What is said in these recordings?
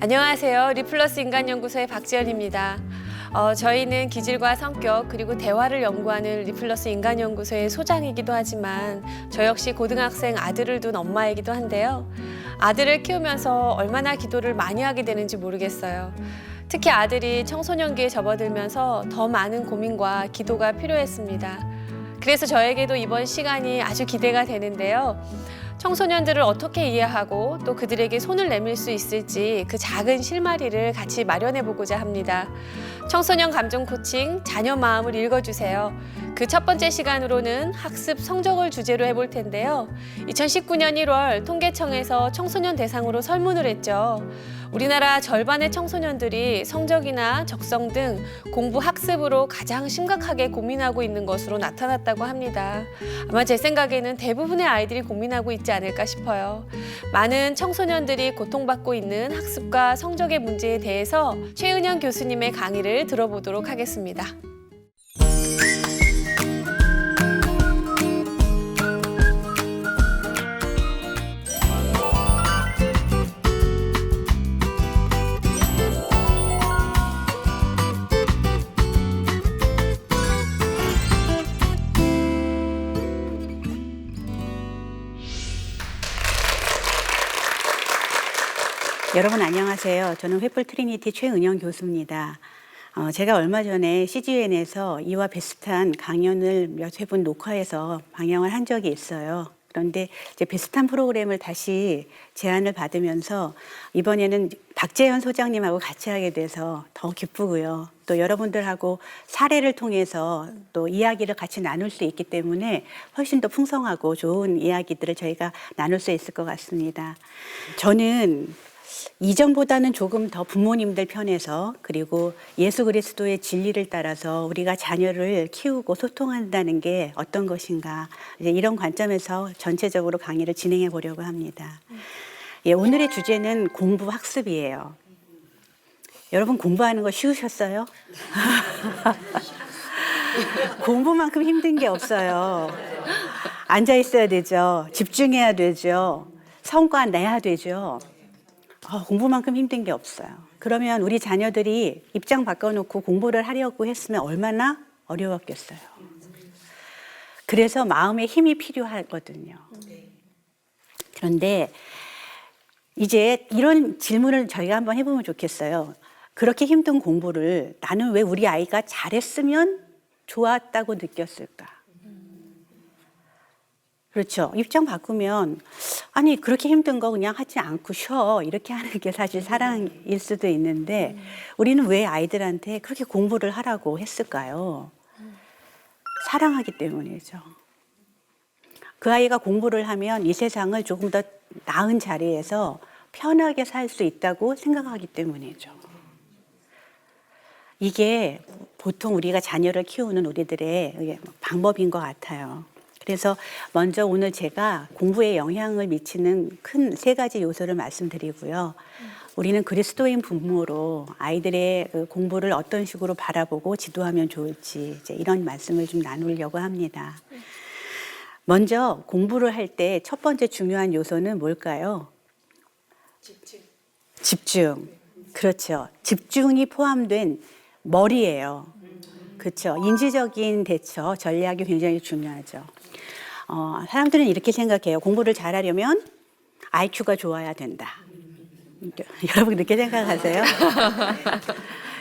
안녕하세요. 리플러스 인간연구소의 박지연입니다. 저희는 기질과 성격 그리고 대화를 연구하는 리플러스 인간연구소의 소장이기도 하지만 저 역시 고등학생 아들을 둔 엄마이기도 한데요. 아들을 키우면서 얼마나 기도를 많이 하게 되는지 모르겠어요. 특히 아들이 청소년기에 접어들면서 더 많은 고민과 기도가 필요했습니다. 그래서 저에게도 이번 시간이 아주 기대가 되는데요. 청소년들을 어떻게 이해하고 또 그들에게 손을 내밀 수 있을지 그 작은 실마리를 같이 마련해 보고자 합니다. 청소년 감정 코칭, 자녀 마음을 읽어주세요. 그 첫 번째 시간으로는 학습 성적을 주제로 해볼 텐데요. 2019년 1월 통계청에서 청소년 대상으로 설문을 했죠. 우리나라 절반의 청소년들이 성적이나 적성 등 공부 학습으로 가장 심각하게 고민하고 있는 것으로 나타났다고 합니다. 아마 제 생각에는 대부분의 아이들이 고민하고 있지 않을까 싶어요. 많은 청소년들이 고통받고 있는 학습과 성적의 문제에 대해서 최은영 교수님의 강의를 들어보도록 하겠습니다. 여러분 안녕하세요. 저는 횃불 트리니티 최은영 교수입니다. 제가 얼마 전에 CGN에서 이와 비슷한 강연을 몇 회분 녹화해서 방영을 한 적이 있어요. 그런데 이제 비슷한 프로그램을 다시 제안을 받으면서 이번에는 박재현 소장님하고 같이 하게 돼서 더 기쁘고요. 또 여러분들하고 사례를 통해서 또 이야기를 같이 나눌 수 있기 때문에 훨씬 더 풍성하고 좋은 이야기들을 저희가 나눌 수 있을 것 같습니다. 저는 이전보다는 조금 더 부모님들 편에서 그리고 예수 그리스도의 진리를 따라서 우리가 자녀를 키우고 소통한다는 게 어떤 것인가 이제 이런 관점에서 전체적으로 강의를 진행해 보려고 합니다. 오늘의 주제는 공부 학습이에요. 여러분 공부하는 거 쉬우셨어요? 공부만큼 힘든 게 없어요. 앉아 있어야 되죠. 집중해야 되죠. 성과 내야 되죠. 공부만큼 힘든 게 없어요. 그러면 우리 자녀들이 입장 바꿔놓고 공부를 하려고 했으면 얼마나 어려웠겠어요. 그래서 마음의 힘이 필요하거든요. 그런데 이제 이런 질문을 저희가 한번 해보면 좋겠어요. 그렇게 힘든 공부를 나는 왜 우리 아이가 잘했으면 좋았다고 느꼈을까? 그렇죠. 입장 바꾸면 아니 그렇게 힘든 거 그냥 하지 않고 쉬어 이렇게 하는 게 사실 사랑일 수도 있는데 우리는 왜 아이들한테 그렇게 공부를 하라고 했을까요? 사랑하기 때문이죠. 그 아이가 공부를 하면 이 세상을 조금 더 나은 자리에서 편하게 살 수 있다고 생각하기 때문이죠. 이게 보통 우리가 자녀를 키우는 우리들의 방법인 것 같아요. 그래서 먼저 오늘 제가 공부에 영향을 미치는 큰 3가지 요소를 말씀드리고요. 우리는 그리스도인 부모로 아이들의 공부를 어떤 식으로 바라보고 지도하면 좋을지 이제 이런 말씀을 좀 나누려고 합니다. 먼저 공부를 할 때 첫 번째 중요한 요소는 뭘까요? 집중. 그렇죠. 집중이 포함된 머리예요. 그렇죠. 인지적인 대처 전략이 굉장히 중요하죠. 사람들은 이렇게 생각해요. 공부를 잘하려면 IQ가 좋아야 된다. 여러분 그렇게 생각하세요?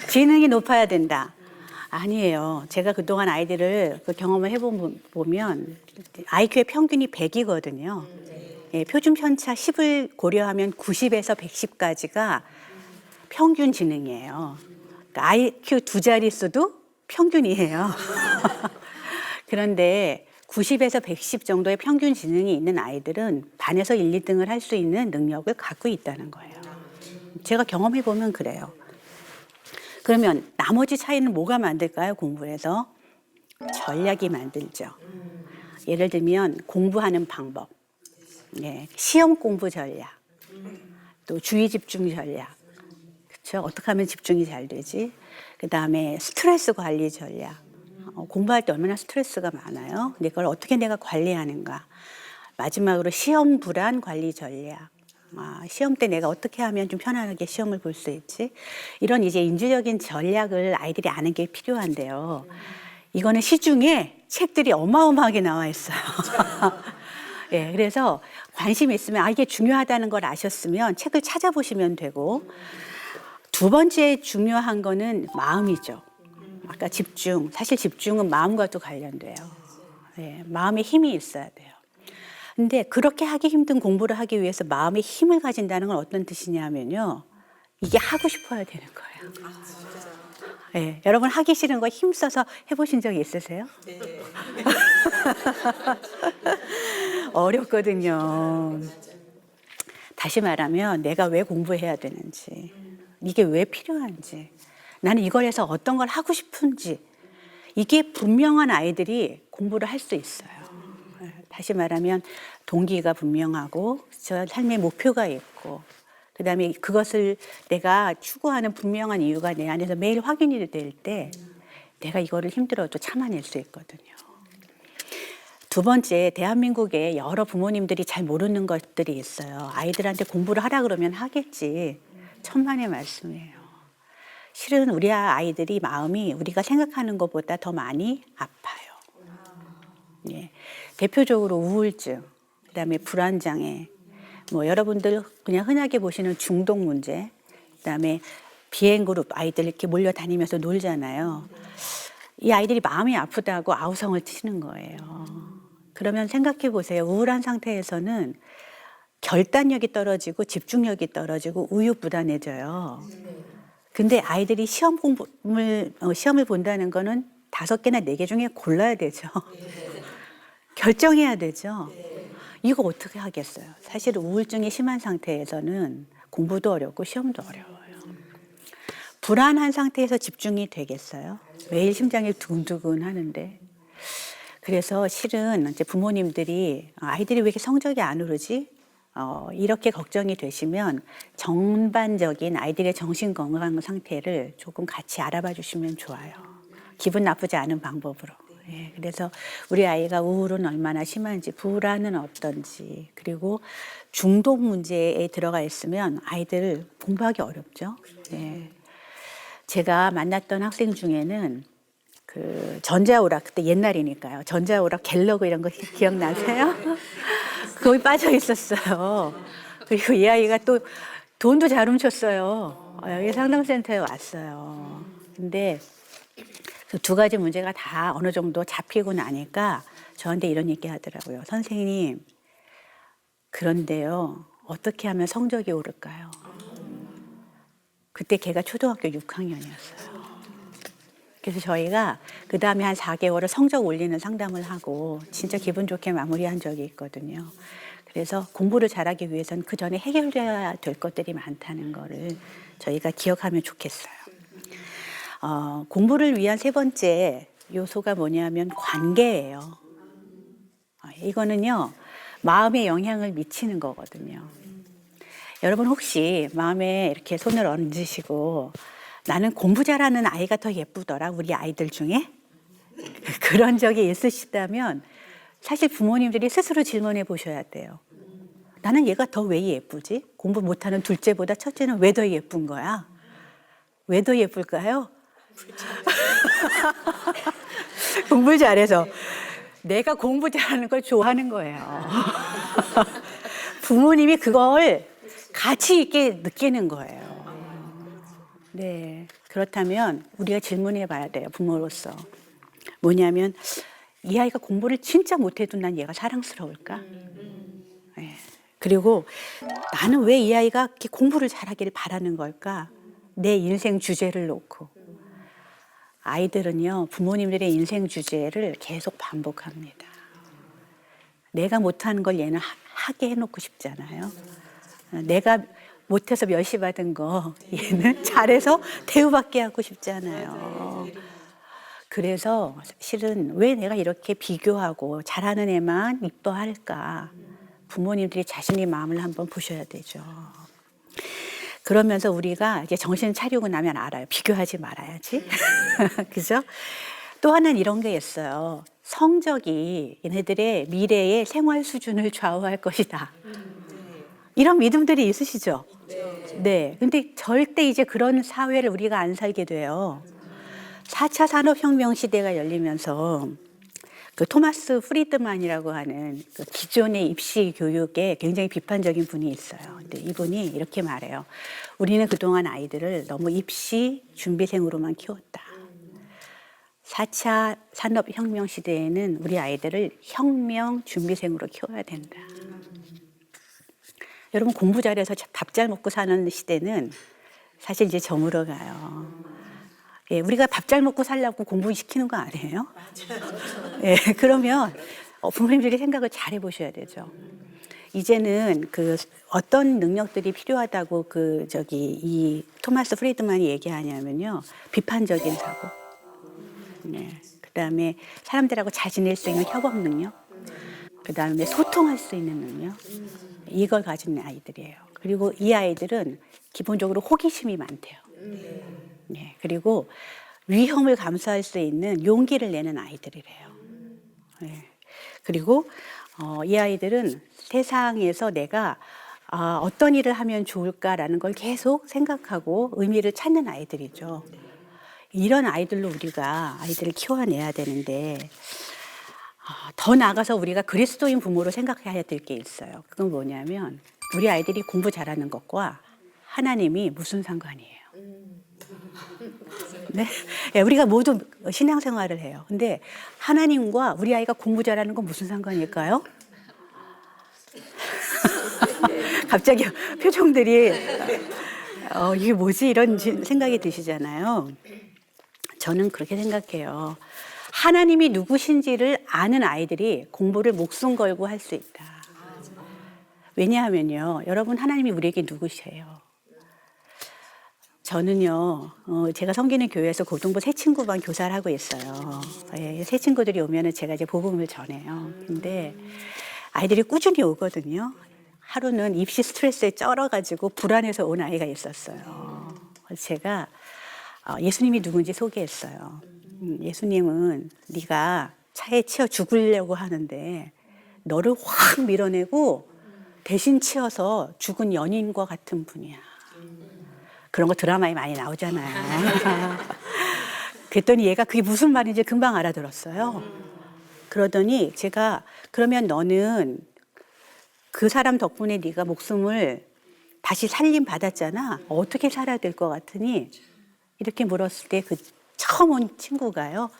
지능이 높아야 된다. 아니에요. 제가 그동안 아이들을 경험을 해보면 IQ의 평균이 100이거든요. 표준 편차 10을 고려하면 90에서 110까지가 평균 지능이에요. 그러니까 IQ 2자릿수도 평균이에요. 그런데 90에서 110 정도의 평균 지능이 있는 아이들은 반에서 1, 2등을 할 수 있는 능력을 갖고 있다는 거예요. 제가 경험해 보면 그래요. 그러면 나머지 차이는 뭐가 만들까요? 공부에서 전략이 만들죠. 예를 들면 공부하는 방법, 시험 공부 전략, 또 주의 집중 전략. 그렇죠? 어떻게 하면 집중이 잘 되지? 그 다음에 스트레스 관리 전략. 공부할 때 얼마나 스트레스가 많아요. 근데 그걸 어떻게 내가 관리하는가. 마지막으로 시험 불안 관리 전략. 시험 때 내가 어떻게 하면 좀 편안하게 시험을 볼 수 있지? 이런 이제 인지적인 전략을 아이들이 아는 게 필요한데요. 이거는 시중에 책들이 어마어마하게 나와 있어요. 예, 그래서 관심 있으면 이게 중요하다는 걸 아셨으면 책을 찾아보시면 되고, 두 번째 중요한 거는 마음이죠. 아까 집중, 사실 집중은 마음과도 관련돼요. 예, 마음에 힘이 있어야 돼요. 근데 그렇게 하기 힘든 공부를 하기 위해서 마음에 힘을 가진다는 건 어떤 뜻이냐면요. 이게 하고 싶어야 되는 거예요. 네, 여러분 하기 싫은 거 힘써서 해보신 적이 있으세요? 네. 어렵거든요. 다시 말하면 내가 왜 공부해야 되는지, 이게 왜 필요한지, 나는 이걸 해서 어떤 걸 하고 싶은지, 이게 분명한 아이들이 공부를 할 수 있어요. 다시 말하면 동기가 분명하고 저 삶의 목표가 있고 그다음에 그것을 내가 추구하는 분명한 이유가 내 안에서 매일 확인이 될 때 내가 이거를 힘들어도 참아낼 수 있거든요. 두 번째, 대한민국에 여러 부모님들이 잘 모르는 것들이 있어요. 아이들한테 공부를 하라 그러면 하겠지. 천만의 말씀이에요. 실은 우리 아이들이 마음이 우리가 생각하는 것보다 더 많이 아파요. 예. 대표적으로 우울증, 그다음에 불안장애, 뭐 여러분들 그냥 흔하게 보시는 중독 문제, 그다음에 비행그룹 아이들 이렇게 몰려다니면서 놀잖아요. 이 아이들이 마음이 아프다고 아우성을 치는 거예요. 그러면 생각해 보세요. 우울한 상태에서는 결단력이 떨어지고 집중력이 떨어지고 우유부단해져요. 근데 아이들이 시험을 본다는 거는 5개나 4개 중에 골라야 되죠. 결정해야 되죠. 이거 어떻게 하겠어요? 사실 우울증이 심한 상태에서는 공부도 어렵고 시험도 어려워요. 불안한 상태에서 집중이 되겠어요? 매일 심장이 두근두근 하는데. 그래서 실은 이제 부모님들이 아이들이 왜 이렇게 성적이 안 오르지? 이렇게 걱정이 되시면 전반적인 아이들의 정신 건강 상태를 조금 같이 알아봐 주시면 좋아요. 기분 나쁘지 않은 방법으로. 예, 그래서 우리 아이가 우울은 얼마나 심한지, 불안은 어떤지, 그리고 중독 문제에 들어가 있으면 아이들 공부하기 어렵죠. 예. 제가 만났던 학생 중에는 그 전자오락, 그때 옛날이니까요. 전자오락, 갤러그 이런 거 기억나세요? 거기 빠져 있었어요. 그리고 이 아이가 또 돈도 잘 훔쳤어요. 여기 상담센터에 왔어요. 근데 그 2가지 문제가 다 어느 정도 잡히고 나니까 저한테 이런 얘기 하더라고요. 선생님, 그런데요, 어떻게 하면 성적이 오를까요? 그때 걔가 초등학교 6학년이었어요. 그래서 저희가 그 다음에 한 4개월을 성적 올리는 상담을 하고 진짜 기분 좋게 마무리한 적이 있거든요. 그래서 공부를 잘하기 위해서는 그 전에 해결돼야 될 것들이 많다는 거를 저희가 기억하면 좋겠어요. 공부를 위한 3번째 요소가 뭐냐면 관계예요. 이거는요, 마음에 영향을 미치는 거거든요. 여러분 혹시 마음에 이렇게 손을 얹으시고 나는 공부 잘하는 아이가 더 예쁘더라, 우리 아이들 중에? 그런 적이 있으시다면 사실 부모님들이 스스로 질문해 보셔야 돼요. 나는 얘가 더 왜 예쁘지? 공부 못하는 둘째보다 첫째는 왜 더 예쁜 거야? 왜 더 예쁠까요? 공부 잘해서. 내가 공부 잘하는 걸 좋아하는 거예요. 부모님이 그걸 가치 있게 느끼는 거예요. 네, 그렇다면 우리가 질문해 봐야 돼요, 부모로서. 뭐냐면 이 아이가 공부를 진짜 못해도 난 얘가 사랑스러울까? 네. 그리고 나는 왜 이 아이가 이렇게 공부를 잘하기를 바라는 걸까? 내 인생 주제를 놓고. 아이들은요, 부모님들의 인생 주제를 계속 반복합니다. 내가 못하는 걸 얘는 하게 해놓고 싶잖아요. 내가 못해서 멸시 받은 거 얘는 잘해서 대우받게 하고 싶잖아요. 그래서 실은 왜 내가 이렇게 비교하고 잘하는 애만 이뻐할까? 부모님들이 자신의 마음을 한번 보셔야 되죠. 그러면서 우리가 이제 정신 차리고 나면 알아요. 비교하지 말아야지. 그죠? 또 하나는 이런 게 있어요. 성적이 얘네들의 미래의 생활 수준을 좌우할 것이다. 이런 믿음들이 있으시죠? 네. 근데 절대 이제 그런 사회를 우리가 안 살게 돼요. 4차 산업혁명 시대가 열리면서 그 토마스 프리드만이라고 하는 그 기존의 입시 교육에 굉장히 비판적인 분이 있어요. 근데 이분이 이렇게 말해요. 우리는 그동안 아이들을 너무 입시 준비생으로만 키웠다. 4차 산업혁명 시대에는 우리 아이들을 혁명 준비생으로 키워야 된다. 여러분 공부 잘해서 밥 잘 먹고 사는 시대는 사실 이제 저물어 가요. 예, 우리가 밥 잘 먹고 살려고 공부시키는 거 아니에요? 예, 그러면 부모님들이 생각을 잘 해보셔야 되죠. 이제는 그 어떤 능력들이 필요하다고 이 토마스 프리드만이 얘기하냐면요, 비판적인 사고, 네, 그다음에 사람들하고 잘 지낼 수 있는 협업 능력, 그다음에 소통할 수 있는 능력, 이걸 가진 아이들이에요. 그리고 이 아이들은 기본적으로 호기심이 많대요. 네, 그리고 위험을 감수할 수 있는 용기를 내는 아이들이래요. 네. 그리고 이 아이들은 세상에서 내가 어떤 일을 하면 좋을까라는 걸 계속 생각하고 의미를 찾는 아이들이죠. 이런 아이들로 우리가 아이들을 키워내야 되는데 더 나아가서 우리가 그리스도인 부모로 생각해야 될 게 있어요. 그건 뭐냐면 우리 아이들이 공부 잘하는 것과 하나님이 무슨 상관이에요? 네? 예, 우리가 모두 신앙생활을 해요. 근데 하나님과 우리 아이가 공부 잘하는 건 무슨 상관일까요? 갑자기 표정들이 이게 뭐지? 이런 생각이 드시잖아요. 저는 그렇게 생각해요. 하나님이 누구신지를 아는 아이들이 공부를 목숨 걸고 할 수 있다. 왜냐하면요, 여러분 하나님이 우리에게 누구세요? 저는요, 제가 섬기는 교회에서 고등부 새 친구반 교사를 하고 있어요. 예, 새 친구들이 오면은 제가 이제 복음을 전해요. 근데 아이들이 꾸준히 오거든요. 하루는 입시 스트레스에 쩔어가지고 불안해서 온 아이가 있었어요. 제가 예수님이 누군지 소개했어요. 예수님은 네가 차에 치여 죽으려고 하는데 너를 확 밀어내고 대신 치여서 죽은 연인과 같은 분이야. 그런 거 드라마에 많이 나오잖아요. 그랬더니 얘가 그게 무슨 말인지 금방 알아들었어요. 그러더니 제가 그러면 너는 그 사람 덕분에 네가 목숨을 다시 살림 받았잖아. 어떻게 살아야 될 것 같으니 이렇게 물었을 때 그 처음 온 친구가요.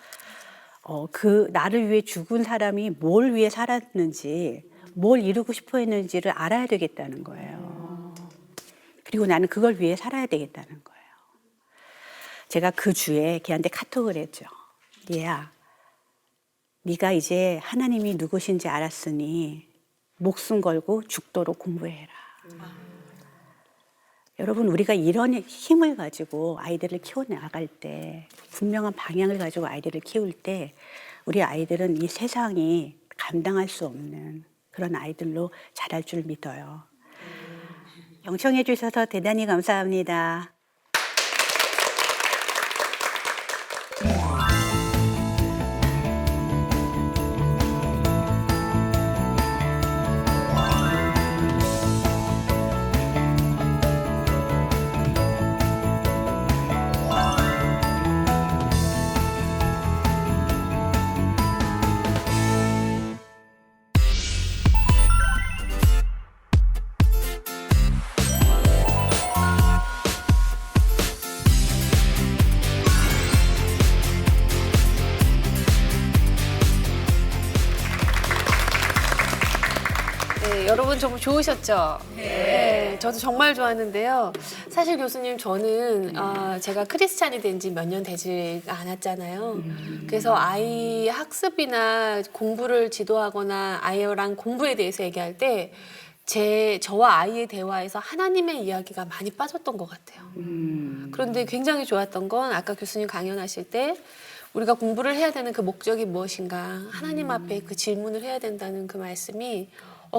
그 나를 위해 죽은 사람이 뭘 위해 살았는지, 뭘 이루고 싶어 했는지를 알아야 되겠다는 거예요. 그리고 나는 그걸 위해 살아야 되겠다는 거예요. 제가 그 주에 걔한테 카톡을 했죠. 얘야, 네가 이제 하나님이 누구신지 알았으니 목숨 걸고 죽도록 공부해라. 여러분, 우리가 이런 힘을 가지고 아이들을 키워나갈 때, 분명한 방향을 가지고 아이들을 키울 때 우리 아이들은 이 세상이 감당할 수 없는 그런 아이들로 자랄 줄 믿어요. 경청해 주셔서 대단히 감사합니다. 네, 여러분 정말 좋으셨죠? 네. 저도 정말 좋았는데요. 사실 교수님 저는 제가 크리스찬이 된 지 몇 년 되지가 않았잖아요. 그래서 아이 학습이나 공부를 지도하거나 아이랑 공부에 대해서 얘기할 때 저와 아이의 대화에서 하나님의 이야기가 많이 빠졌던 것 같아요. 그런데 굉장히 좋았던 건 아까 교수님 강연하실 때 우리가 공부를 해야 되는 그 목적이 무엇인가, 하나님 앞에 그 질문을 해야 된다는 그 말씀이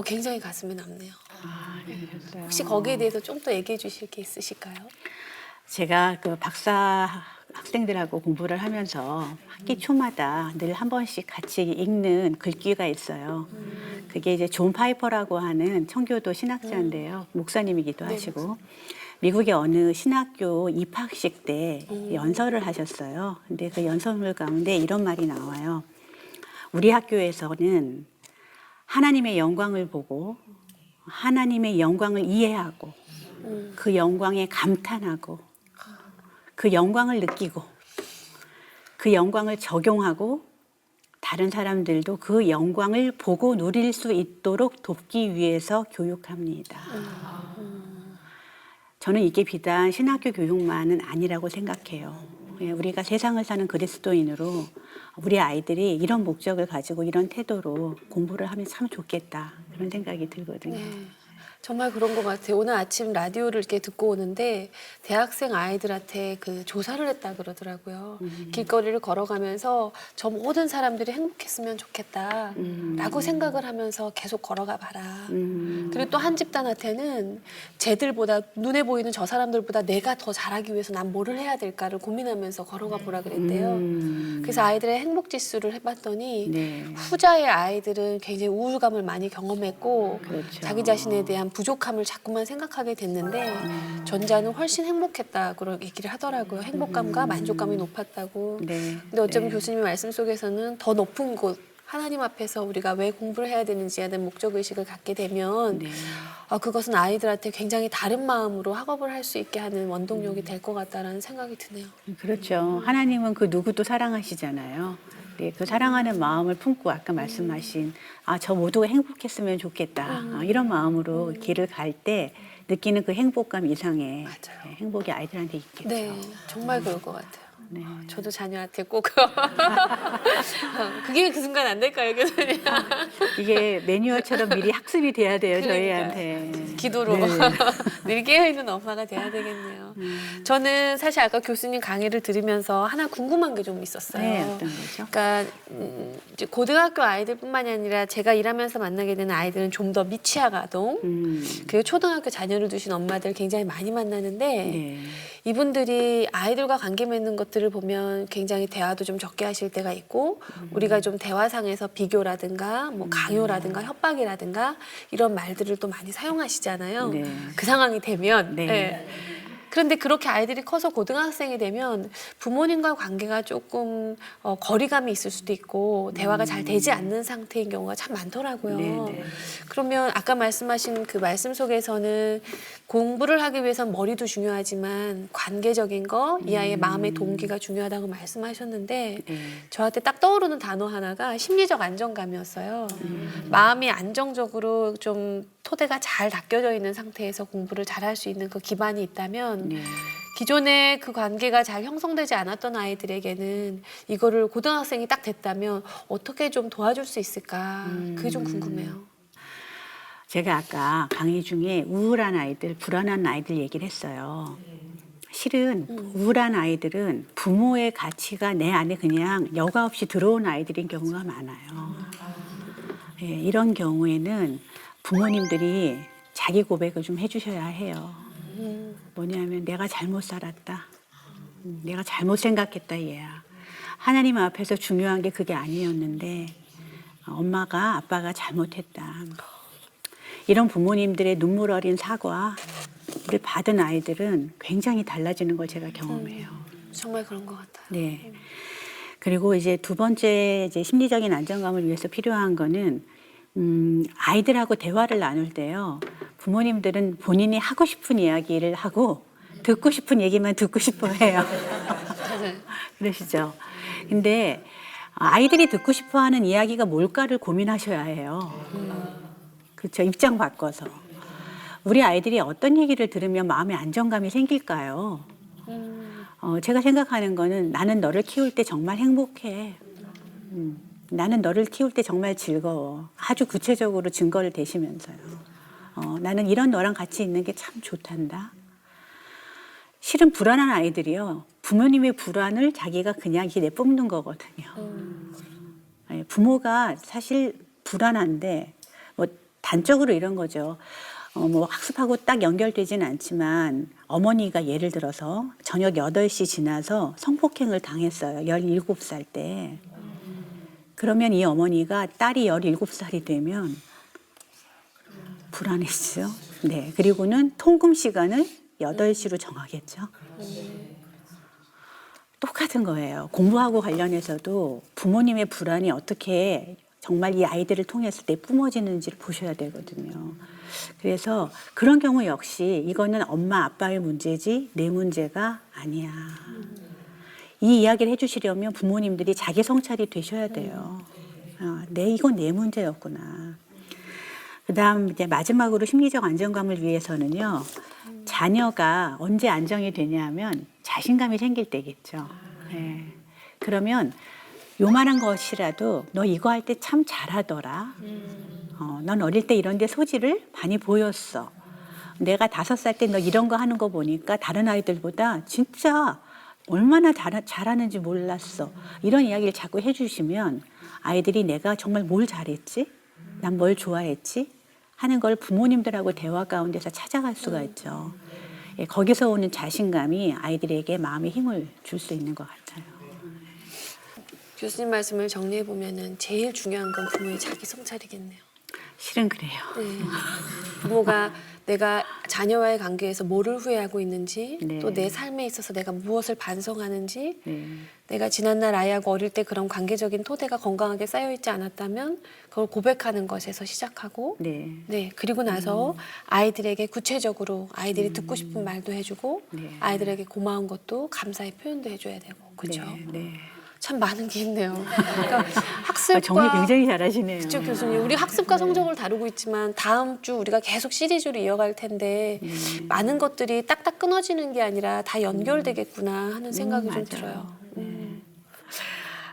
굉장히 가슴에 남네요. 네, 혹시 거기에 대해서 좀 더 얘기해 주실 게 있으실까요? 제가 그 박사 학생들하고 공부를 하면서 학기 초마다 늘 한 번씩 같이 읽는 글귀가 있어요. 그게 이제 존 파이퍼라고 하는 청교도 신학자인데요. 목사님이기도 네, 하시고 미국의 어느 신학교 입학식 때 연설을 하셨어요. 근데 그 연설문 가운데 이런 말이 나와요. 우리 학교에서는 하나님의 영광을 보고 하나님의 영광을 이해하고 그 영광에 감탄하고 그 영광을 느끼고 그 영광을 적용하고 다른 사람들도 그 영광을 보고 누릴 수 있도록 돕기 위해서 교육합니다. 저는 이게 비단 신학교 교육만은 아니라고 생각해요. 우리가 세상을 사는 그리스도인으로 우리 아이들이 이런 목적을 가지고 이런 태도로 공부를 하면 참 좋겠다 그런 생각이 들거든요. 정말 그런 것 같아요. 오늘 아침 라디오를 이렇게 듣고 오는데 대학생 아이들한테 그 조사를 했다 그러더라고요. 길거리를 걸어가면서 저 모든 사람들이 행복했으면 좋겠다라고 생각을 하면서 계속 걸어가 봐라. 그리고 또 한 집단한테는 쟤들보다 눈에 보이는 저 사람들보다 내가 더 잘하기 위해서 난 뭐를 해야 될까를 고민하면서 걸어가 보라 그랬대요. 그래서 아이들의 행복 지수를 해봤더니 네. 후자의 아이들은 굉장히 우울감을 많이 경험했고 그렇죠. 자기 자신에 대한 부족함을 자꾸만 생각하게 됐는데 전자는 훨씬 행복했다고 얘기를 하더라고요. 행복감과 만족감이 높았다고. 네. 근데 어쩌면 네. 교수님의 말씀 속에서는 더 높은 곳 하나님 앞에서 우리가 왜 공부를 해야 되는지에 대한 목적의식을 갖게 되면 네. 그것은 아이들한테 굉장히 다른 마음으로 학업을 할 수 있게 하는 원동력이 될 것 같다라는 생각이 드네요. 그렇죠. 하나님은 그 누구도 사랑하시잖아요. 네, 그 사랑하는 마음을 품고 아까 말씀하신 저 모두가 행복했으면 좋겠다. 이런 마음으로 길을 갈 때 느끼는 그 행복감 이상의 맞아요. 행복이 아이들한테 있겠죠. 네, 정말 그럴 것 같아요. 네. 저도 자녀한테 꼭 그게 그 순간 안 될까요, 교수님? 이게 매뉴얼처럼 미리 학습이 돼야 돼요, 그러니까요. 저희한테. 기도로 네. 늘 깨어있는 엄마가 돼야 되겠네요. 저는 사실 아까 교수님 강의를 들으면서 하나 궁금한 게 좀 있었어요. 네, 어떤 거죠? 그러니까 이제 고등학교 아이들뿐만이 아니라 제가 일하면서 만나게 되는 아이들은 좀 더 미취학 아동 그리고 초등학교 자녀를 두신 엄마들 굉장히 많이 만나는데 네. 이분들이 아이들과 관계 맺는 것들을 보면 굉장히 대화도 좀 적게 하실 때가 있고 우리가 좀 대화상에서 비교라든가 뭐 강요라든가 협박이라든가 이런 말들을 또 많이 사용하시잖아요. 네. 그 상황이 되면. 네. 예. 그런데 그렇게 아이들이 커서 고등학생이 되면 부모님과 관계가 조금 거리감이 있을 수도 있고 대화가 잘 되지 않는 상태인 경우가 참 많더라고요. 네. 그러면 아까 말씀하신 그 말씀 속에서는 공부를 하기 위해선 머리도 중요하지만 관계적인 거, 이 아이의 마음의 동기가 중요하다고 말씀하셨는데 네. 저한테 딱 떠오르는 단어 하나가 심리적 안정감이었어요. 마음이 안정적으로 좀 토대가 잘 닦여져 있는 상태에서 공부를 잘할 수 있는 그 기반이 있다면 네. 기존에 그 관계가 잘 형성되지 않았던 아이들에게는 이거를 고등학생이 딱 됐다면 어떻게 좀 도와줄 수 있을까? 그게 좀 궁금해요. 제가 아까 강의 중에 우울한 아이들, 불안한 아이들 얘기를 했어요. 실은 우울한 아이들은 부모의 가치가 내 안에 그냥 여과 없이 들어온 아이들인 경우가 많아요. 예, 이런 경우에는 부모님들이 자기 고백을 좀 해주셔야 해요. 뭐냐면 내가 잘못 살았다. 내가 잘못 생각했다 얘야. 하나님 앞에서 중요한 게 그게 아니었는데 엄마가 아빠가 잘못했다. 이런 부모님들의 눈물 어린 사과를 받은 아이들은 굉장히 달라지는 걸 제가 경험해요. 정말 그런 것 같아요. 네. 그리고 이제 두 번째 이제 심리적인 안정감을 위해서 필요한 거는 아이들하고 대화를 나눌 때요. 부모님들은 본인이 하고 싶은 이야기를 하고 듣고 싶은 얘기만 듣고 싶어 해요. 그러시죠? 근데 아이들이 듣고 싶어 하는 이야기가 뭘까를 고민하셔야 해요. 그렇죠. 입장 바꿔서. 우리 아이들이 어떤 얘기를 들으면 마음의 안정감이 생길까요? 제가 생각하는 거는 나는 너를 키울 때 정말 행복해. 나는 너를 키울 때 정말 즐거워. 아주 구체적으로 증거를 대시면서요. 나는 이런 너랑 같이 있는 게 참 좋단다. 실은 불안한 아이들이요. 부모님의 불안을 자기가 그냥 이렇게 내뿜는 거거든요. 부모가 사실 불안한데 뭐 단적으로 이런 거죠. 뭐 학습하고 딱 연결되지는 않지만 어머니가 예를 들어서 저녁 8시 지나서 성폭행을 당했어요. 17살 때. 그러면 이 어머니가 딸이 17살이 되면 불안했죠. 네. 그리고는 통금 시간을 8시로 정하겠죠. 똑같은 거예요. 공부하고 관련해서도 부모님의 불안이 어떻게 정말 이 아이들을 통해서 내뿜어지는지를 보셔야 되거든요. 그래서 그런 경우 역시 이거는 엄마 아빠의 문제지 내 문제가 아니야. 이 이야기를 해주시려면 부모님들이 자기 성찰이 되셔야 돼요. 이건 내 문제였구나. 그다음 이제 마지막으로 심리적 안정감을 위해서는요. 자녀가 언제 안정이 되냐면 자신감이 생길 때겠죠. 네. 그러면 요만한 것이라도 너 이거 할 때 참 잘하더라. 넌 어릴 때 이런 데 소질을 많이 보였어. 내가 5살 때 너 이런 거 하는 거 보니까 다른 아이들보다 진짜 얼마나 잘하는지 몰랐어. 이런 이야기를 자꾸 해주시면 아이들이 내가 정말 뭘 잘했지? 난 뭘 좋아했지? 하는 걸 부모님들하고 대화 가운데서 찾아갈 수가 있죠. 예, 거기서 오는 자신감이 아이들에게 마음의 힘을 줄 수 있는 것 같아요. 교수님 말씀을 정리해 보면은 제일 중요한 건 부모의 자기 성찰이겠네요. 실은 그래요. 네. 부모가 내가 자녀와의 관계에서 뭐를 후회하고 있는지, 네. 또 내 삶에 있어서 내가 무엇을 반성하는지, 네. 내가 지난날 아이하고 어릴 때 그런 관계적인 토대가 건강하게 쌓여있지 않았다면 그걸 고백하는 것에서 시작하고, 네. 그리고 나서 아이들에게 구체적으로 아이들이 듣고 싶은 말도 해주고, 네. 아이들에게 고마운 것도 감사의 표현도 해줘야 되고, 그렇죠? 네. 참 많은 게 있네요. 그러니까 학습과 정리 굉장히 잘하시네요. 그렇죠, 교수님. 우리 학습과 성적을 다루고 있지만 다음 주 우리가 계속 시리즈로 이어갈 텐데 많은 것들이 딱딱 끊어지는 게 아니라 다 연결되겠구나 하는 생각이 좀 맞아요.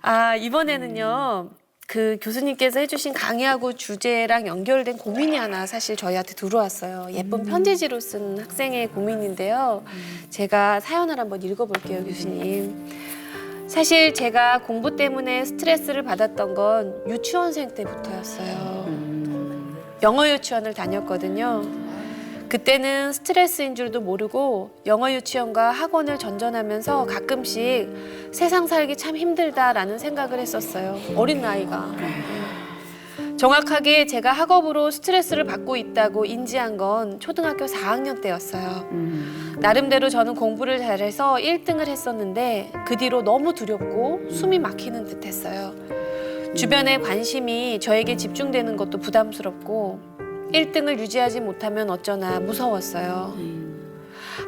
들어요. 이번에는요. 그 교수님께서 해주신 강의하고 주제랑 연결된 고민이 하나 사실 저희한테 들어왔어요. 예쁜 편지지로 쓴 학생의 고민인데요. 제가 사연을 한번 읽어볼게요, 교수님. 사실 제가 공부 때문에 스트레스를 받았던 건 유치원생 때부터였어요. 영어 유치원을 다녔거든요. 그때는 스트레스인 줄도 모르고 영어 유치원과 학원을 전전하면서 가끔씩 세상 살기 참 힘들다라는 생각을 했었어요. 어린 나이가. 정확하게 제가 학업으로 스트레스를 받고 있다고 인지한 건 초등학교 4학년 때였어요. 나름대로 저는 공부를 잘해서 1등을 했었는데 그 뒤로 너무 두렵고 숨이 막히는 듯 했어요. 주변의 관심이 저에게 집중되는 것도 부담스럽고 1등을 유지하지 못하면 어쩌나 무서웠어요.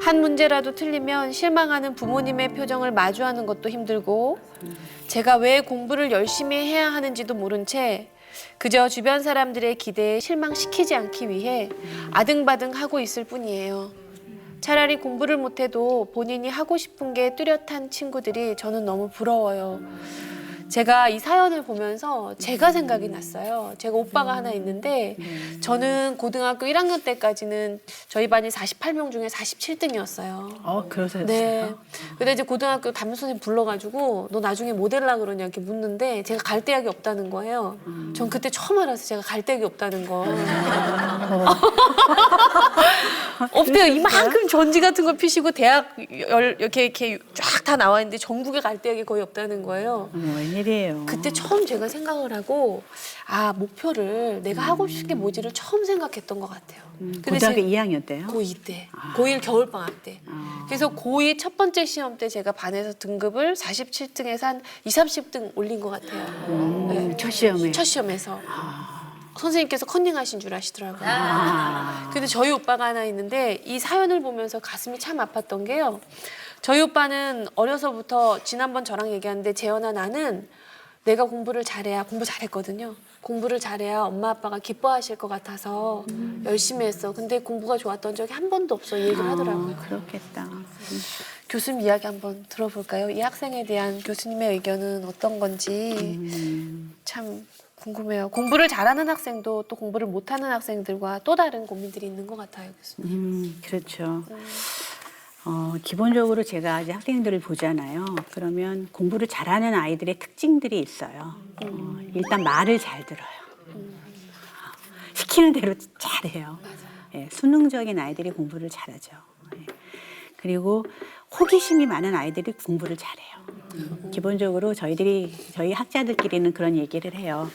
한 문제라도 틀리면 실망하는 부모님의 표정을 마주하는 것도 힘들고 제가 왜 공부를 열심히 해야 하는지도 모른 채 그저 주변 사람들의 기대에 실망시키지 않기 위해 아등바등 하고 있을 뿐이에요. 차라리 공부를 못해도 본인이 하고 싶은 게 뚜렷한 친구들이 저는 너무 부러워요. 제가 이 사연을 보면서 제가 생각이 났어요. 제가 오빠가 하나 있는데 저는 고등학교 1학년 때까지는 저희 반이 48명 중에 47등이었어요. 그러셨어요? 네. 근데 이제 고등학교 담임 선생님 불러가지고 너 나중에 뭐 될라 그러냐 이렇게 묻는데 제가 갈 대학이 없다는 거예요. 전 그때 처음 알았어요. 제가 갈 대학이 없다는 거. 없대요. 이만큼 전지 같은 거 피시고 대학 이렇게 쫙 다 나와 있는데 전국에 갈 대학이 거의 없다는 거예요. 웬일이에요. 그때 처음 제가 생각을 하고 목표를 내가 하고 싶은 게 뭐지를 처음 생각했던 것 같아요. 고등학교 2학년 때요? 고2 때. 고1 겨울방학 때. 그래서 고2 첫 번째 시험 때 제가 반에서 등급을 47등에서 한 20, 30등 올린 것 같아요. 네. 첫 시험에? 첫 시험에서. 선생님께서 컨닝하신 줄 아시더라고요. 근데 저희 오빠가 하나 있는데 이 사연을 보면서 가슴이 참 아팠던 게요. 저희 오빠는 어려서부터 지난번 저랑 얘기하는데 재현아 나는 내가 공부를 잘해야 공부 잘했거든요. 공부를 잘해야 엄마 아빠가 기뻐하실 것 같아서 열심히 했어. 근데 공부가 좋았던 적이 한 번도 없어. 이 얘기를 하더라고요. 그렇겠다. 교수님 이야기 한번 들어볼까요? 이 학생에 대한 교수님의 의견은 어떤 건지 참 궁금해요. 공부를 잘하는 학생도 또 공부를 못하는 학생들과 또 다른 고민들이 있는 것 같아요, 교수님. 그렇죠. 기본적으로 제가 이제 학생들을 보잖아요. 그러면 공부를 잘하는 아이들의 특징들이 있어요. 일단 말을 잘 들어요. 시키는 대로 잘해요. 예, 수능적인 아이들이 공부를 잘하죠. 예. 그리고 호기심이 많은 아이들이 공부를 잘해요. 기본적으로 저희 학자들끼리는 그런 얘기를 해요.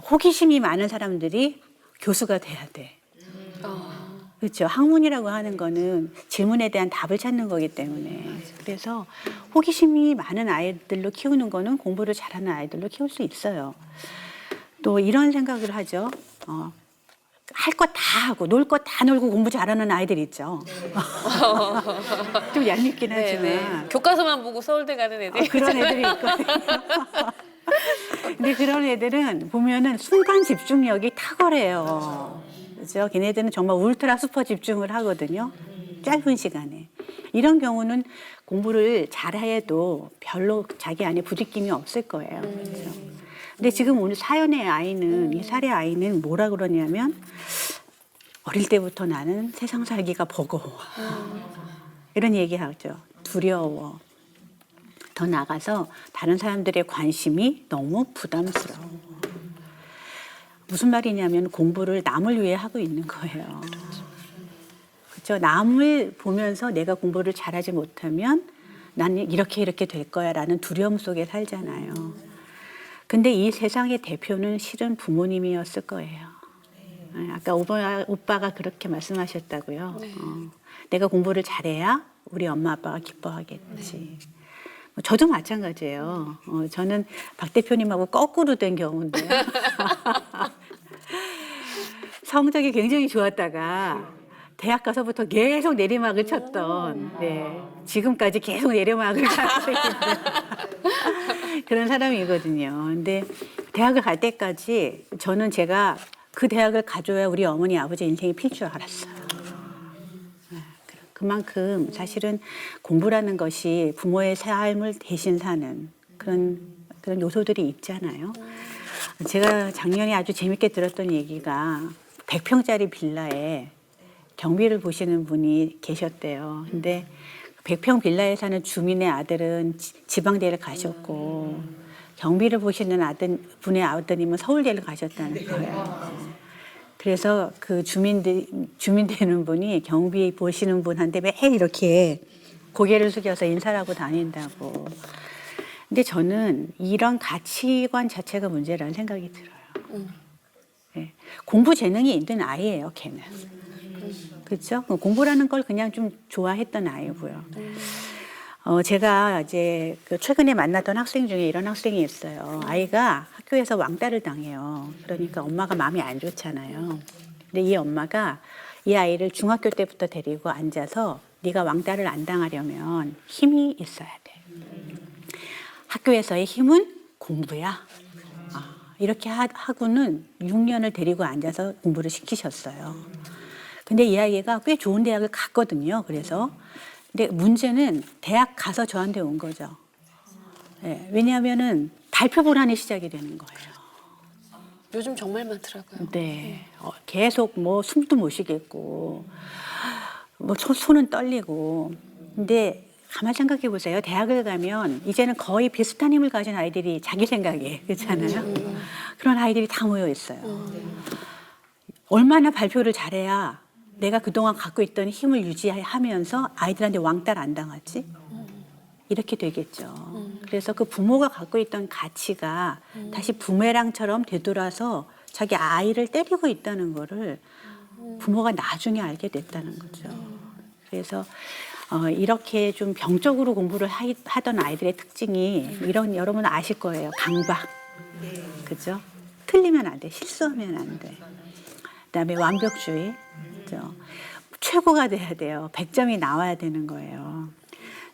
호기심이 많은 사람들이 교수가 돼야 돼. 그렇죠. 학문이라고 하는 거는 질문에 대한 답을 찾는 거기 때문에. 그래서 호기심이 많은 아이들로 키우는 거는 공부를 잘하는 아이들로 키울 수 있어요. 또 이런 생각을 하죠. 할 거 다 하고 놀 거 다 놀고 공부 잘하는 아이들 있죠. 좀 얄밉긴 하지만. 교과서만 보고 서울대 가는 애들. 그런 애들이 있거든요. 근데 그런 애들은 보면은 순간 집중력이 탁월해요. 그죠? 걔네들은 정말 울트라 슈퍼 집중을 하거든요. 짧은 시간에. 이런 경우는 공부를 잘해도 별로 자기 안에 부딪힘이 없을 거예요. 그렇죠? 근데 지금 오늘 사연의 아이는, 이 사례 아이는 뭐라 그러냐면, 어릴 때부터 나는 세상 살기가 버거워. 이런 얘기하죠. 두려워. 더 나가서 다른 사람들의 관심이 너무 부담스러워. 무슨 말이냐면 공부를 남을 위해 하고 있는 거예요. 그렇죠? 남을 보면서 내가 공부를 잘하지 못하면 나는 이렇게 될 거야라는 두려움 속에 살잖아요. 근데 이 세상의 대표는 실은 부모님이었을 거예요. 아까 오빠가 그렇게 말씀하셨다고요. 내가 공부를 잘해야 우리 엄마 아빠가 기뻐하겠지. 저도 마찬가지예요. 저는 박 대표님하고 거꾸로 된 경우인데요. 성적이 굉장히 좋았다가 대학 가서부터 계속 내리막을 쳤던, 네, 지금까지 계속 내리막을 가고 있는 그런 사람이거든요. 근데 대학을 갈 때까지 저는 제가 그 대학을 가줘야 우리 어머니 아버지 인생이 필 줄 알았어요. 그만큼 사실은 공부라는 것이 부모의 삶을 대신 사는 그런 요소들이 있잖아요. 제가 작년에 아주 재밌게 들었던 얘기가 100평짜리 빌라에 경비를 보시는 분이 계셨대요. 근데 100평 빌라에 사는 주민의 아들은 지방대를 가셨고 경비를 보시는 분의 아드님은 서울대를 가셨다는 거예요. 그래서 그 주민 되는 분이 경비 보시는 분한테 매일 이렇게 고개를 숙여서 인사를 하고 다닌다고. 근데 저는 이런 가치관 자체가 문제라는 생각이 들어요. 네. 공부 재능이 있는 아이예요, 걔는. 그렇죠? 공부라는 걸 그냥 좀 좋아했던 아이고요. 제가 이제 최근에 만났던 학생 중에 이런 학생이 있어요. 아이가 학교에서 왕따를 당해요. 그러니까 엄마가 마음이 안 좋잖아요. 근데 이 엄마가 이 아이를 중학교 때부터 데리고 앉아서 네가 왕따를 안 당하려면 힘이 있어야 돼. 학교에서의 힘은 공부야. 이렇게 하고는 6년을 데리고 앉아서 공부를 시키셨어요. 근데 이 아이가 꽤 좋은 대학을 갔거든요. 그래서 근데 문제는 대학 가서 저한테 온 거죠. 네, 왜냐하면은 발표 불안이 시작이 되는 거예요. 요즘 정말 많더라고요. 네, 계속 뭐 숨도 못 쉬겠고, 뭐 손은 떨리고. 근데 가만 생각해 보세요. 대학을 가면 이제는 거의 비슷한 힘을 가진 아이들이 자기 생각에 그렇잖아요. 그런 아이들이 다 모여 있어요. 얼마나 발표를 잘해야 내가 그동안 갖고 있던 힘을 유지하면서 아이들한테 왕따를 안 당하지? 이렇게 되겠죠. 그래서 그 부모가 갖고 있던 가치가 다시 부메랑처럼 되돌아서 자기 아이를 때리고 있다는 거를 부모가 나중에 알게 됐다는 거죠. 그래서 이렇게 좀 병적으로 공부를 하던 아이들의 특징이 이런, 여러분 아실 거예요. 강박. 그죠? 틀리면 안 돼. 실수하면 안 돼. 그다음에 완벽주의. 그죠? 최고가 돼야 돼요. 100점이 나와야 되는 거예요.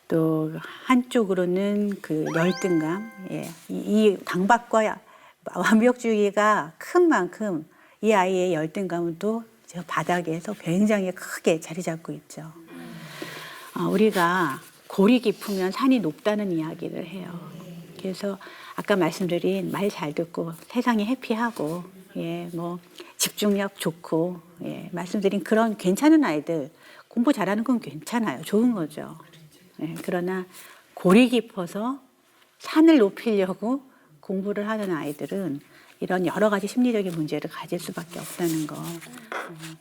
또 한쪽으로는 그 열등감. 예. 이 강박과 완벽주의가 큰 만큼 이 아이의 열등감은 또 저 바닥에서 굉장히 크게 자리 잡고 있죠. 우리가 골이 깊으면 산이 높다는 이야기를 해요. 그래서 아까 말씀드린 말 잘 듣고 세상이 해피하고, 예, 뭐 집중력 좋고, 예, 말씀드린 그런 괜찮은 아이들, 공부 잘하는 건 괜찮아요. 좋은 거죠. 예, 그러나 골이 깊어서 산을 높이려고 공부를 하는 아이들은 이런 여러 가지 심리적인 문제를 가질 수밖에 없다는 거,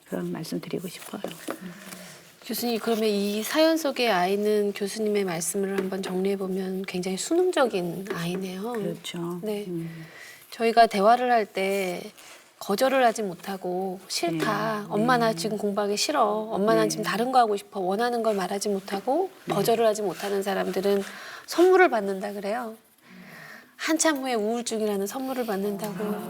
그런 말씀 드리고 싶어요. 교수님, 그러면 이 사연 속의 아이는 교수님의 말씀을 한번 정리해 보면 굉장히 수능적인 아이네요. 그렇죠. 네. 저희가 대화를 할 때 거절을 하지 못하고 싫다. 네. 엄마 나 지금 공부하기 싫어. 엄마 난 네. 지금 다른 거 하고 싶어. 원하는 걸 말하지 못하고 거절을 하지 못하는 사람들은 선물을 받는다 그래요. 한참 후에 우울증이라는 선물을 받는다고.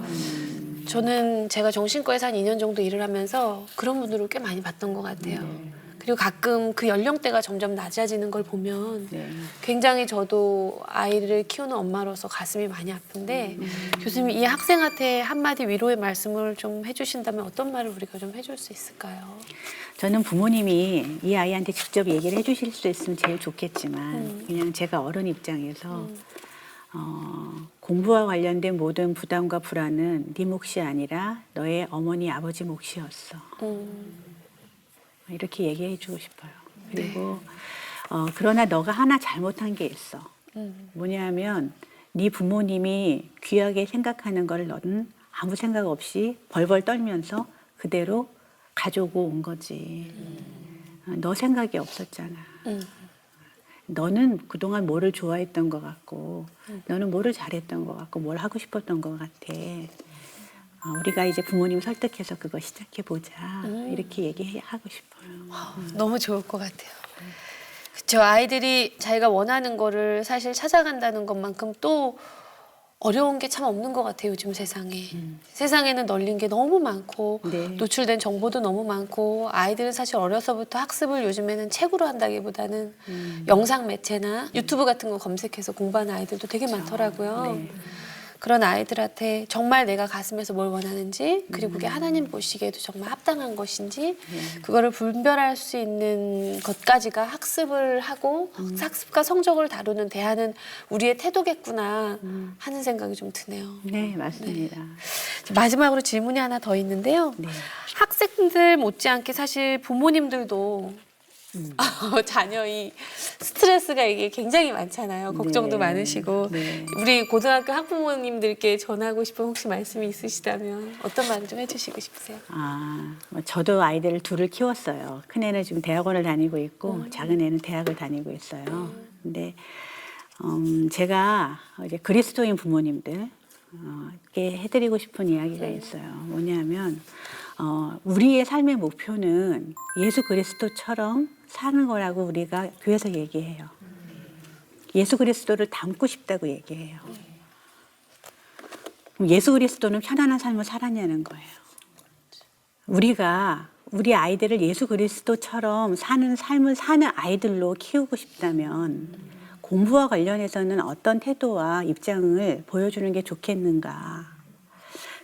저는 제가 정신과에서 한 2년 정도 일을 하면서 그런 분들을 꽤 많이 봤던 것 같아요. 그리고 가끔 그 연령대가 점점 낮아지는 걸 보면 네. 굉장히 저도 아이를 키우는 엄마로서 가슴이 많이 아픈데 교수님 이 학생한테 한마디 위로의 말씀을 좀 해주신다면 어떤 말을 우리가 좀 해줄 수 있을까요? 저는 부모님이 이 아이한테 직접 얘기를 해주실 수 있으면 제일 좋겠지만 그냥 제가 어른 입장에서 공부와 관련된 모든 부담과 불안은 네 몫이 아니라 너의 어머니 아버지 몫이었어. 이렇게 얘기해 주고 싶어요. 그리고 그러나 너가 하나 잘못한 게 있어. 뭐냐면 네 부모님이 귀하게 생각하는 걸 너는 아무 생각 없이 벌벌 떨면서 그대로 가지고 온 거지. 너 생각이 없었잖아. 너는 그동안 뭐를 좋아했던 것 같고 너는 뭐를 잘했던 것 같고 뭘 하고 싶었던 것 같아. 우리가 이제 부모님 설득해서 그거 시작해보자. 이렇게 얘기하고 싶어요. 너무 좋을 것 같아요. 그렇죠. 아이들이 자기가 원하는 거를 사실 찾아간다는 것만큼 또 어려운 게 참 없는 것 같아요. 요즘 세상에. 세상에는 널린 게 너무 많고 네. 노출된 정보도 너무 많고 아이들은 사실 어려서부터 학습을 요즘에는 책으로 한다기보다는 영상 매체나 유튜브 같은 거 검색해서 공부하는 아이들도 되게 많더라고요. 네. 그런 아이들한테 정말 내가 가슴에서 뭘 원하는지 그리고 그게 하나님 보시기에도 정말 합당한 것인지 그거를 분별할 수 있는 것까지가 학습을 하고 학습과 성적을 다루는 대하는 우리의 태도겠구나 하는 생각이 좀 드네요. 네, 맞습니다. 마지막으로 질문이 하나 더 있는데요. 네. 학생들 못지않게 사실 부모님들도 자녀의 스트레스가 이게 굉장히 많잖아요. 걱정도 네. 많으시고 네. 우리 고등학교 학부모님들께 전하고 싶은 혹시 말씀이 있으시다면 어떤 말을 좀 해주시고 싶으세요? 저도 아이들을 둘을 키웠어요. 큰애는 지금 대학원을 다니고 있고 작은 애는 대학을 다니고 있어요. 근데 제가 이제 그리스도인 부모님들께 해드리고 싶은 이야기가 있어요. 뭐냐면 우리의 삶의 목표는 예수 그리스도처럼 사는 거라고 우리가 교회에서 얘기해요. 예수 그리스도를 닮고 싶다고 얘기해요. 그럼 예수 그리스도는 편안한 삶을 살았냐는 거예요. 우리가 우리 아이들을 예수 그리스도처럼 사는 삶을 사는 아이들로 키우고 싶다면 공부와 관련해서는 어떤 태도와 입장을 보여주는 게 좋겠는가.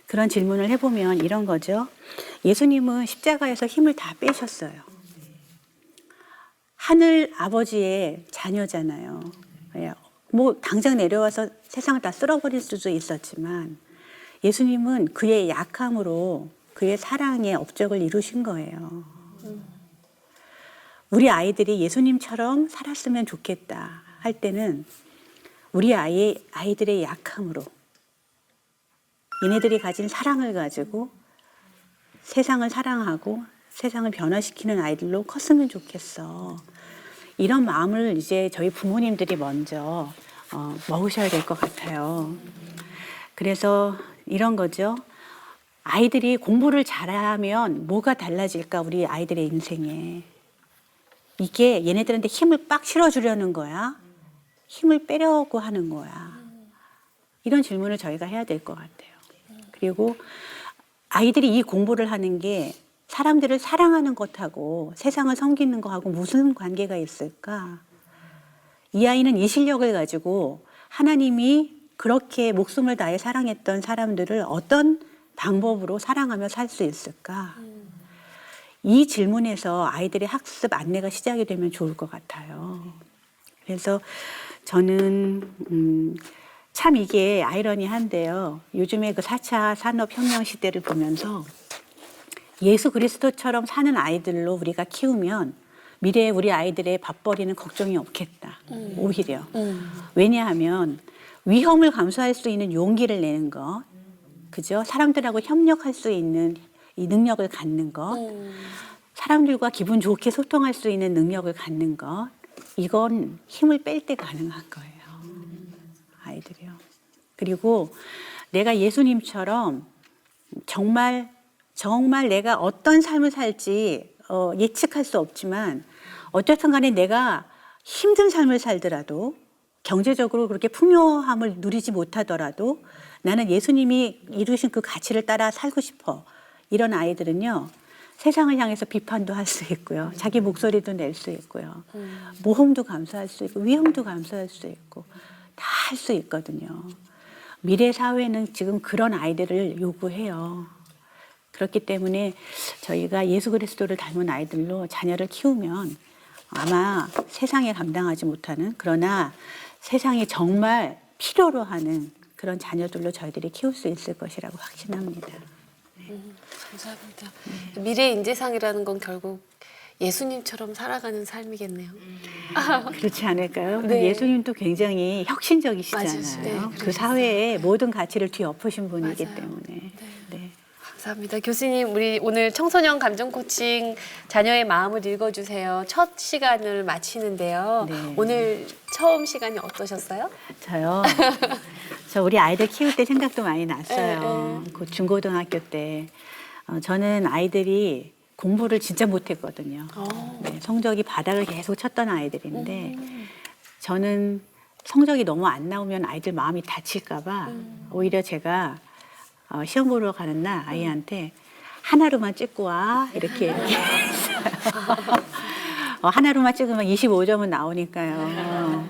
그런 질문을 해보면 이런 거죠. 예수님은 십자가에서 힘을 다 빼셨어요. 하늘 아버지의 자녀잖아요. 뭐 당장 내려와서 세상을 다 쓸어버릴 수도 있었지만 예수님은 그의 약함으로 그의 사랑의 업적을 이루신 거예요. 우리 아이들이 예수님처럼 살았으면 좋겠다 할 때는 우리 아이들의 약함으로 얘네들이 가진 사랑을 가지고 세상을 사랑하고 세상을 변화시키는 아이들로 컸으면 좋겠어. 이런 마음을 이제 저희 부모님들이 먼저 먹으셔야 될 것 같아요. 그래서 이런 거죠. 아이들이 공부를 잘하면 뭐가 달라질까 우리 아이들의 인생에. 이게 얘네들한테 힘을 빡 실어주려는 거야? 힘을 빼려고 하는 거야? 이런 질문을 저희가 해야 될 것 같아요. 그리고 아이들이 이 공부를 하는 게 사람들을 사랑하는 것하고 세상을 섬기는 것하고 무슨 관계가 있을까? 이 아이는 이 실력을 가지고 하나님이 그렇게 목숨을 다해 사랑했던 사람들을 어떤 방법으로 사랑하며 살 수 있을까? 이 질문에서 아이들의 학습 안내가 시작이 되면 좋을 것 같아요. 그래서 저는 참 이게 아이러니한데요. 요즘에 그 4차 산업혁명 시대를 보면서 예수 그리스도처럼 사는 아이들로 우리가 키우면 미래에 우리 아이들의 밥벌이는 걱정이 없겠다. 오히려. 왜냐하면 위험을 감수할 수 있는 용기를 내는 것, 그죠? 사람들하고 협력할 수 있는 이 능력을 갖는 것, 사람들과 기분 좋게 소통할 수 있는 능력을 갖는 것, 이건 힘을 뺄 때 가능한 거예요. 아이들이요. 그리고 내가 예수님처럼 정말 내가 어떤 삶을 살지 예측할 수 없지만 어쨌든 간에 내가 힘든 삶을 살더라도 경제적으로 그렇게 풍요함을 누리지 못하더라도 나는 예수님이 이루신 그 가치를 따라 살고 싶어. 이런 아이들은요. 세상을 향해서 비판도 할 수 있고요. 자기 목소리도 낼 수 있고요. 모험도 감수할 수 있고 위험도 감수할 수 있고 다 할 수 있거든요. 미래 사회는 지금 그런 아이들을 요구해요. 그렇기 때문에 저희가 예수 그리스도를 닮은 아이들로 자녀를 키우면 아마 세상에 감당하지 못하는 그러나 세상에 정말 필요로 하는 그런 자녀들로 저희들이 키울 수 있을 것이라고 확신합니다. 감사합니다. 미래 인재상이라는 건 결국 예수님처럼 살아가는 삶이겠네요. 그렇지 않을까요? 네. 예수님도 굉장히 혁신적이시잖아요. 맞아요. 네, 그 그러셨어요. 사회의 모든 가치를 뒤엎으신 분이기 맞아요. 때문에. 네. 감사합니다. 교수님, 우리 오늘 청소년 감정 코칭 자녀의 마음을 읽어주세요. 첫 시간을 마치는데요. 네. 오늘 처음 시간이 어떠셨어요? 저요. 저 우리 아이들 키울 때 생각도 많이 났어요. 그 중고등학교 때 저는 아이들이 공부를 진짜 못했거든요. 네, 성적이 바닥을 계속 쳤던 아이들인데 저는 성적이 너무 안 나오면 아이들 마음이 다칠까봐 오히려 제가 시험 보러 가는 날 아이한테 하나로만 찍고 와 이렇게 했어요. 하나로만 찍으면 25점은 나오니까요.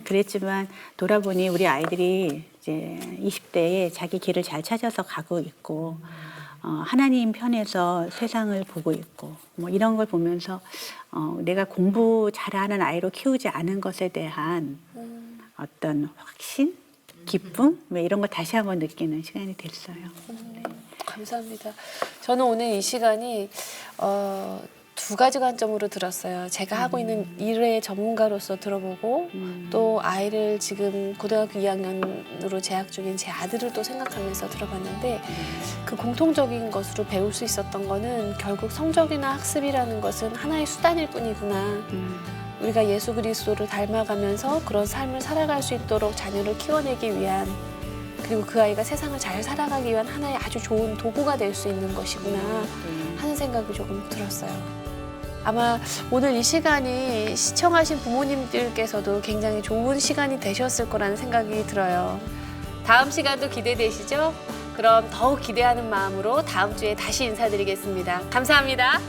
그랬지만 돌아보니 우리 아이들이 이제 20대에 자기 길을 잘 찾아서 가고 있고 하나님 편에서 세상을 보고 있고 뭐 이런 걸 보면서 내가 공부 잘하는 아이로 키우지 않은 것에 대한 어떤 확신, 기쁨 뭐 이런 걸 다시 한번 느끼는 시간이 됐어요. 감사합니다. 저는 오늘 이 시간이 두 가지 관점으로 들었어요. 제가 하고 있는 일의 전문가로서 들어보고 또 아이를 지금 고등학교 2학년으로 재학 중인 제 아들을 또 생각하면서 들어봤는데 그 공통적인 것으로 배울 수 있었던 거는 결국 성적이나 학습이라는 것은 하나의 수단일 뿐이구나. 우리가 예수 그리스도를 닮아가면서 그런 삶을 살아갈 수 있도록 자녀를 키워내기 위한 그리고 그 아이가 세상을 잘 살아가기 위한 하나의 아주 좋은 도구가 될 수 있는 것이구나 하는 생각이 조금 들었어요. 아마 오늘 이 시간이 시청하신 부모님들께서도 굉장히 좋은 시간이 되셨을 거라는 생각이 들어요. 다음 시간도 기대되시죠? 그럼 더욱 기대하는 마음으로 다음 주에 다시 인사드리겠습니다. 감사합니다.